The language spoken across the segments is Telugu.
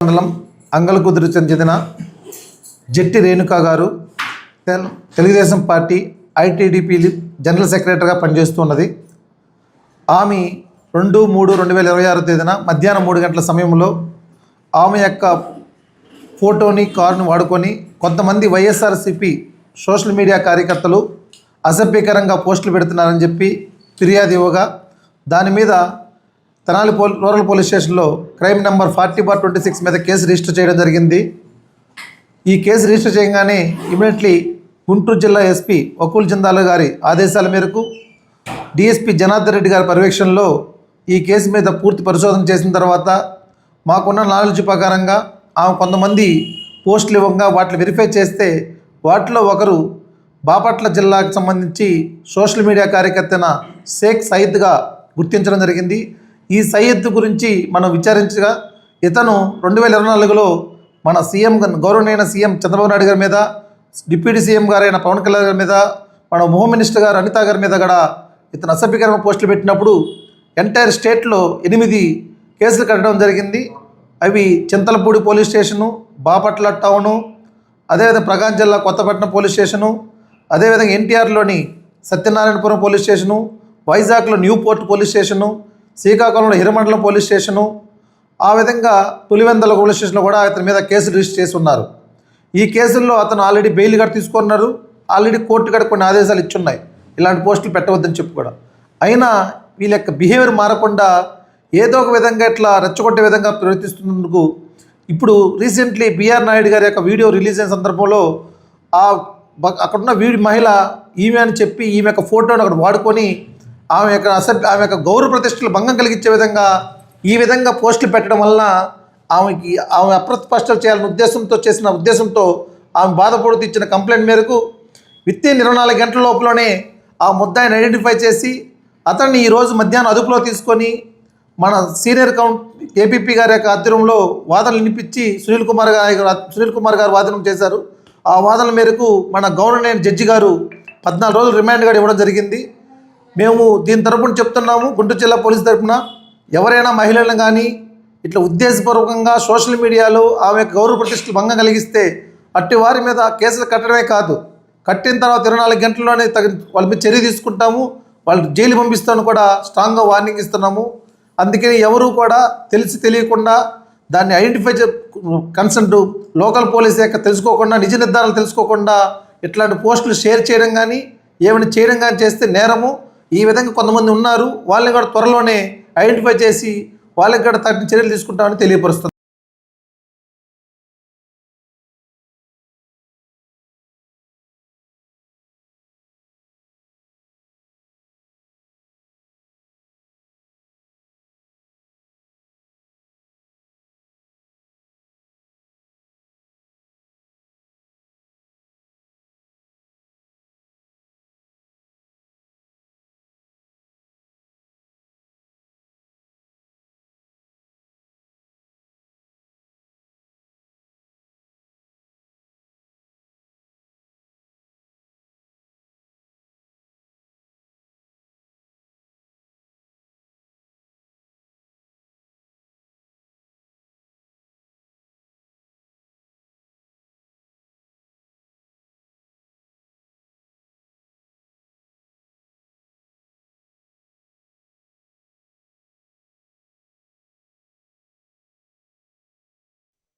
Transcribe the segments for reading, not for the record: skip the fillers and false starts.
మండలం అంగలకుదురు చెందిన జట్టి రేణుకా గారు తెలుగుదేశం పార్టీ ఐటీడీపీ జనరల్ సెక్రటరీగా పనిచేస్తున్నది. ఆమె 2/3/2026 తేదీన మధ్యాహ్నం 3 గంటల సమయంలో ఆమె యొక్క ఫోటోని కారుని వాడుకొని కొంతమంది వైఎస్ఆర్సీపీ సోషల్ మీడియా కార్యకర్తలు అసభ్యకరంగా పోస్టులు పెడుతున్నారని చెప్పి ఫిర్యాదు ఇవ్వగా దాని మీద తెనాలి రూరల్ పోలీస్ స్టేషన్లో క్రైమ్ నెంబర్ 40/26 మీద కేసు రిజిస్టర్ చేయడం జరిగింది. ఈ కేసు రిజిస్టర్ చేయగానే ఇమీడియట్లీ గుంటూరు జిల్లా ఎస్పీ వకూల్ జిందాల్ గారి ఆదేశాల మేరకు డిఎస్పీ జనార్దన్ రెడ్డి గారి పర్యవేక్షణలో ఈ కేసు మీద పూర్తి పరిశోధన చేసిన తర్వాత మాకున్న నాలెడ్జ్ ప్రకారంగా ఆమె కొంతమంది పోస్టులు ఇవ్వగా వాటిని వెరిఫై చేస్తే వాటిలో ఒకరు బాపట్ల జిల్లాకు సంబంధించి సోషల్ మీడియా కార్యకర్త షేక్ సయీద్గా గుర్తించడం జరిగింది. ఈ సయ్యద్ గురించి మనం విచారించగా ఇతను 2024లో మన గౌరవనీయ సీఎం చంద్రబాబు నాయుడు గారి మీద, డిప్యూటీ సీఎం గారైన పవన్ కళ్యాణ్ గారి మీద, మన హోమ్ మినిస్టర్ గారు అనిత గారి మీద కూడా ఇతను అసభ్యకరమైన పోస్టులు పెట్టినప్పుడు ఎంటైర్ స్టేట్లో 8 కేసులు కట్టడం జరిగింది. అవి Chintalapudi police station, Bapatla town, అదేవిధంగా ప్రకాశం జిల్లా కొత్తపట్నం పోలీస్ స్టేషను, అదేవిధంగా ఎన్టీఆర్లోని సత్యనారాయణపురం పోలీస్ స్టేషను, వైజాగ్లో న్యూ పోర్ట్ పోలీస్ స్టేషను, శ్రీకాకుళంలో హిరమండలం పోలీస్ స్టేషను, ఆ విధంగా పులివెందల పోలీస్ స్టేషన్లో కూడా అతని మీద కేసులు రిజిస్టర్ చేసి ఉన్నారు. ఈ కేసుల్లో అతను ఆల్రెడీ బెయిల్ కూడా తీసుకున్నారు. ఆల్రెడీ కోర్టు కూడా కొన్ని ఆదేశాలు ఇచ్చున్నాయి ఇలాంటి పోస్టులు పెట్టవద్దని చెప్పి కూడా. అయినా వీళ్ళ యొక్క బిహేవియర్ మారకుండా ఏదో ఒక విధంగా ఇట్లా రెచ్చగొట్టే విధంగా ప్రవర్తిస్తున్నందుకు ఇప్పుడు రీసెంట్లీ బిఆర్ నాయుడు గారి యొక్క వీడియో రిలీజ్ అయిన సందర్భంలో అక్కడున్న మహిళ ఈమె అని చెప్పి ఈమె యొక్క ఫోటోను అక్కడ వాడుకొని ఆమె యొక్క గౌరవ ప్రతిష్టలు భంగం కలిగించే విధంగా ఈ విధంగా పోస్టులు పెట్టడం వలన ఆమె అప్రస్పష్టలు చేయాలనే ఉద్దేశంతో ఆమె బాధపడుతూ ఇచ్చిన కంప్లైంట్ మేరకు విత్ఇన్ 24 గంటల లోపలనే ఆ ముద్దాయిని ఐడెంటిఫై చేసి అతన్ని ఈరోజు మధ్యాహ్నం అదుపులో తీసుకొని మన సీనియర్ ఏపీపీ గారి యొక్క ఆధ్వర్యంలో వాదనలు వినిపించి సునీల్ కుమార్ గారు వాదన చేశారు. ఆ వాదనల మేరకు మన గవర్నర్ జడ్జి గారు 14 రోజులు రిమాండ్ కూడా ఇవ్వడం జరిగింది. మేము దీని తరపున చెప్తున్నాము, గుంటూరు జిల్లా పోలీసు తరపున ఎవరైనా మహిళలను కానీ ఇట్లా ఉద్దేశపూర్వకంగా సోషల్ మీడియాలో ఆమె గౌరవ ప్రతిష్టలు భంగం కలిగిస్తే అట్టి వారి మీద కేసులు కట్టడమే కాదు, కట్టిన తర్వాత 24 గంటల్లోనే వాళ్ళ మీద చర్య తీసుకుంటాము, వాళ్ళు జైలు పంపిస్తాను కూడా స్ట్రాంగ్గా వార్నింగ్ ఇస్తున్నాము. అందుకని ఎవరు కూడా తెలియకుండా దాన్ని ఐడెంటిఫై కన్సర్న్ లోకల్ పోలీస్ యొక్క తెలుసుకోకుండా, నిజ నిర్ధారణలు తెలుసుకోకుండా ఇట్లాంటి పోస్టులు షేర్ చేయడం కానీ ఏమైనా చేయడం కానీ చేస్తే నేరము. ఈ విధంగా కొంతమంది ఉన్నారు, వాళ్ళని కూడా త్వరలోనే ఐడెంటిఫై చేసి వాళ్ళకి కూడా తగిన చర్యలు తీసుకుంటామని తెలియపరుస్తుంది.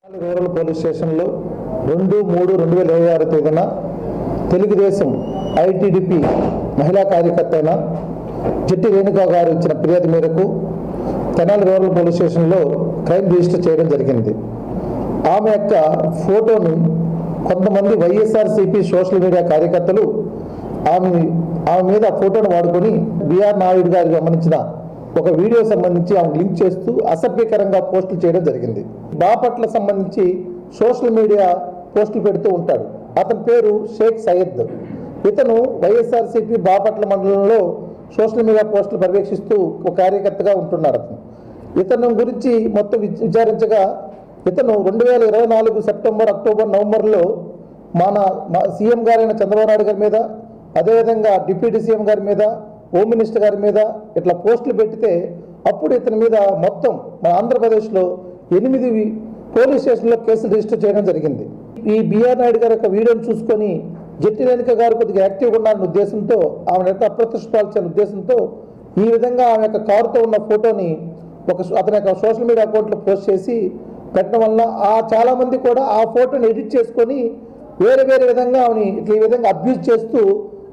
రూరల్ పోలీస్ స్టేషన్లో 2/3/2026 తేదీన తెలుగుదేశం ఐటీడీపీ మహిళా కార్యకర్త అయిన జట్టి రేణుకా గారు ఇచ్చిన ఫిర్యాదు మేరకు తెనాలి రూరల్ పోలీస్ స్టేషన్లో క్రైమ్ రిజిస్టర్ చేయడం జరిగింది. ఆమె యొక్క ఫోటోను కొంతమంది వైఎస్ఆర్సీపీ సోషల్ మీడియా కార్యకర్తలు ఆమె మీద ఫోటోను వాడుకొని బిఆర్ నాయుడు గారికి సంబంధించిన ఒక వీడియో సంబంధించి ఆమె లింక్ చేస్తూ అసభ్యకరంగా పోస్టులు చేయడం జరిగింది. బాపట్ల సంబంధించి సోషల్ మీడియా పోస్టులు పెడుతూ ఉంటాడు. అతని పేరు షేక్ సయ్యద్. ఇతను వైఎస్ఆర్సీపీ బాపట్ల మండలంలో సోషల్ మీడియా పోస్టులు పర్యవేక్షిస్తూ ఒక కార్యకర్తగా ఉంటున్నాడు. ఇతను గురించి మొత్తం విచారించగా ఇతను 2024 సెప్టెంబర్, అక్టోబర్, నవంబర్లో మన సీఎం గారైన చంద్రబాబు నాయుడు గారి మీద, అదేవిధంగా డిప్యూటీ సీఎం గారి మీద, హోమ్ మినిస్టర్ గారి మీద ఇట్లా పోస్టులు పెట్టితే అప్పుడు ఇతని మీద మొత్తం మన ఆంధ్రప్రదేశ్లో 8 పోలీస్ స్టేషన్లో కేసు రిజిస్టర్ చేయడం జరిగింది. ఈ బిఆర్ నాయుడు గారి యొక్క వీడియోని చూసుకొని జట్టి రేణుక గారు కొద్దిగా యాక్టివ్గా ఉన్నారన్న ఉద్దేశంతో, ఆమె యొక్క అప్రతిష్టాల్సిన ఉద్దేశంతో ఈ విధంగా ఆమె యొక్క కారుతో ఉన్న ఫోటోని అతని యొక్క సోషల్ మీడియా అకౌంట్లో పోస్ట్ చేసి పెట్టడం వల్ల చాలామంది కూడా ఆ ఫోటోని ఎడిట్ చేసుకొని వేరే విధంగా ఆమెని ఈ విధంగా అబ్యూజ్ చేస్తూ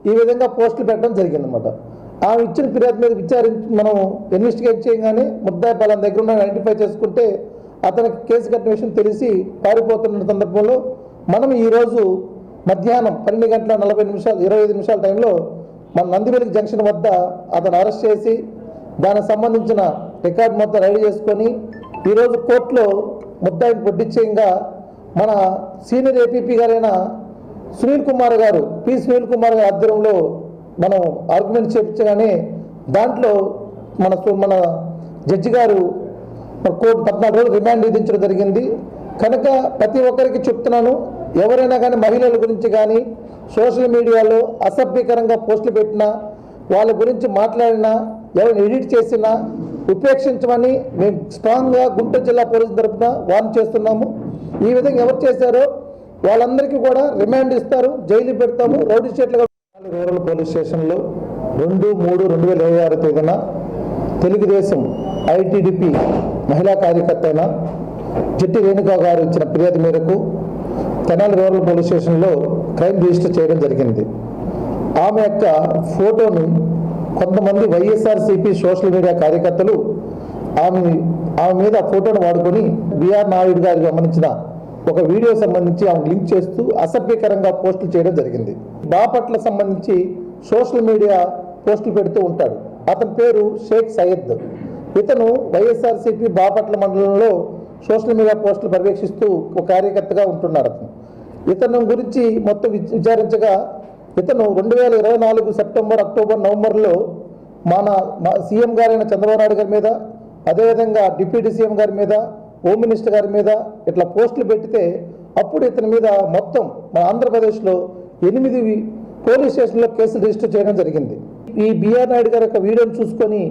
ఈ విధంగా పోస్టులు పెట్టడం జరిగిందన్నమాట. ఆమె ఇచ్చిన ఫిర్యాదు మీద మనం ఇన్వెస్టిగేట్ చేయగానే ముద్దాయి పలానా దగ్గర ఉన్న ఐడెంటిఫై చేసుకుంటే అతనికి కేసు కట్టిన విషయం తెలిసి పారిపోతున్న సందర్భంలో మనం ఈరోజు మధ్యాహ్నం 12:25 టైంలో మన నందివెలుగు జంక్షన్ వద్ద అతను అరెస్ట్ చేసి దానికి సంబంధించిన రికార్డు మొత్తం రెడీ చేసుకొని ఈరోజు కోర్టులో ముద్దాయిని పొడ్డిచ్చేయంగా మన సీనియర్ ఏపీపీ గారైన సునీల్ కుమార్ గారు ఆధ్వర్యంలో మనం ఆర్గ్యుమెంట్ చేయించగానే దాంట్లో మన జడ్జి గారు కోర్టు 14 రోజులు రిమాండ్ విధించడం జరిగింది. కనుక ప్రతి ఒక్కరికి చెప్తున్నాను, ఎవరైనా కానీ మహిళల గురించి కానీ సోషల్ మీడియాలో అసభ్యకరంగా పోస్టులు పెట్టినా, వాళ్ళ గురించి మాట్లాడినా, ఎవరిని ఎడిట్ చేసినా ఉపేక్షించమని మేము స్ట్రాంగ్గా గుంటూరు జిల్లా పోలీసు తరఫున వార్న్ చేస్తున్నాము. ఈ విధంగా ఎవరు చేశారో వాళ్ళందరికీ కూడా రిమాండ్ ఇస్తారు, జైలు పెడతాము. రౌడీ స్టేట్లుగా రూరల్ పోలీస్ స్టేషన్లో 2/3/2026 తేదీన తెలుగుదేశం ఐటీడీపీ మహిళా కార్యకర్త అయిన జట్టి రేణుకా గారు ఇచ్చిన ఫిర్యాదు మేరకు తెనాలి రూరల్ పోలీస్ స్టేషన్లో క్రైమ్ రిజిస్టర్ చేయడం జరిగింది. ఆమె యొక్క ఫోటోను కొంతమంది వైఎస్ఆర్సీపీ సోషల్ మీడియా కార్యకర్తలు ఆమె మీద ఫోటోను వాడుకొని బిఆర్ నాయుడు గారికి సంబంధించిన ఒక వీడియో సంబంధించి ఆమె లింక్ చేస్తూ అసభ్యకరంగా పోస్టులు చేయడం జరిగింది. బాపట్ల సంబంధించి సోషల్ మీడియా పోస్టులు పెడుతూ ఉంటాడు. అతని పేరు షేక్ సయ్యద్. ఇతను వైఎస్ఆర్సీపీ బాపట్ల మండలంలో సోషల్ మీడియా పోస్టులు పర్యవేక్షిస్తూ ఒక కార్యకర్తగా ఉంటున్నాడు. ఇతను గురించి మొత్తం విచారించగా ఇతను 2024 సెప్టెంబర్, అక్టోబర్, నవంబర్లో మన సీఎం గారైన చంద్రబాబు నాయుడు గారి మీద, అదేవిధంగా డిప్యూటీ సీఎం గారి మీద, హోమ్ మినిస్టర్ గారి మీద ఇట్లా పోస్టులు పెట్టితే అప్పుడు ఇతని మీద మొత్తం మన ఆంధ్రప్రదేశ్లో 8 పోలీస్ స్టేషన్లో కేసులు రిజిస్టర్ చేయడం జరిగింది. ఈ బిఆర్ నాయుడు గారి యొక్క వీడియోని చూసుకొని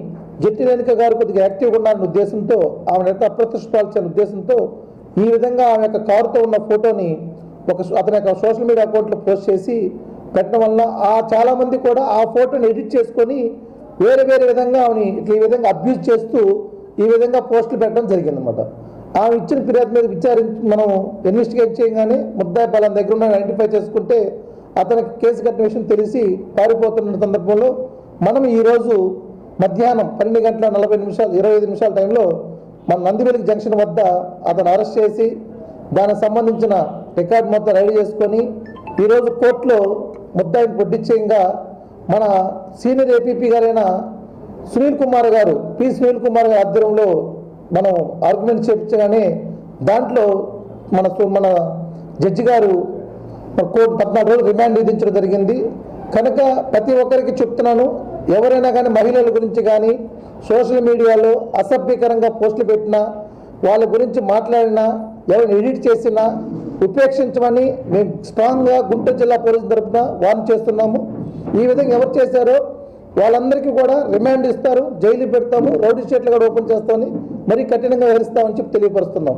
జట్టి రేణుక గారు కొద్దిగా యాక్టివ్గా ఉన్నారన్న ఉద్దేశంతో, ఆమె యొక్క అప్రతిష్టాల్సిన ఉద్దేశంతో ఈ విధంగా ఆమె యొక్క కారుతో ఉన్న ఫోటోని అతని యొక్క సోషల్ మీడియా అకౌంట్లో పోస్ట్ చేసి పెట్టడం వల్ల చాలామంది కూడా ఆ ఫోటోని ఎడిట్ చేసుకొని వేరే విధంగా ఆమెని ఈ విధంగా అబ్యూజ్ చేస్తూ ఈ విధంగా పోస్టులు పెట్టడం జరిగిందన్నమాట. ఆమె ఇచ్చిన ఫిర్యాదు మీద మనం ఇన్వెస్టిగేట్ చేయగానే ముద్దాయి పలానా దగ్గర ఉన్న ఐడెంటిఫై చేసుకుంటే అతనికి కేసు కట్టిన విషయం తెలిసి పారిపోతున్న సందర్భంలో మనం ఈరోజు మధ్యాహ్నం 12:25 టైంలో మన నందివెలుగు జంక్షన్ వద్ద అతను అరెస్ట్ చేసి దానికి సంబంధించిన రికార్డు మొత్తం రెడీ చేసుకొని ఈరోజు కోర్టులో ముద్దాయిని పొడ్డిచ్చేయంగా మన సీనియర్ ఏపీపీ గారైన సునీల్ కుమార్ గారు ఆధ్వర్యంలో మనం ఆర్గ్యుమెంట్ చేయించగానే దాంట్లో మన జడ్జి గారు కోర్టు 14 రోజులు రిమాండ్ విధించడం జరిగింది. కనుక ప్రతి ఒక్కరికి చెప్తున్నాను, ఎవరైనా కానీ మహిళల గురించి కానీ సోషల్ మీడియాలో అసభ్యకరంగా పోస్టులు పెట్టినా, వాళ్ళ గురించి మాట్లాడినా, ఎవరిని ఎడిట్ చేసినా ఉపేక్షించమని మేము స్ట్రాంగ్గా గుంటూరు జిల్లా పోలీసు తరఫున వార్న్ చేస్తున్నాము. ఈ విధంగా ఎవరు చేశారో వాళ్ళందరికీ కూడా రిమాండ్ ఇస్తారు, జైలు పెడతాము, రౌడీ స్టేట్లు కూడా ఓపెన్ చేస్తామని మరీ కఠినంగా వ్యవహరిస్తామని చెప్పి తెలియపరుస్తున్నాం.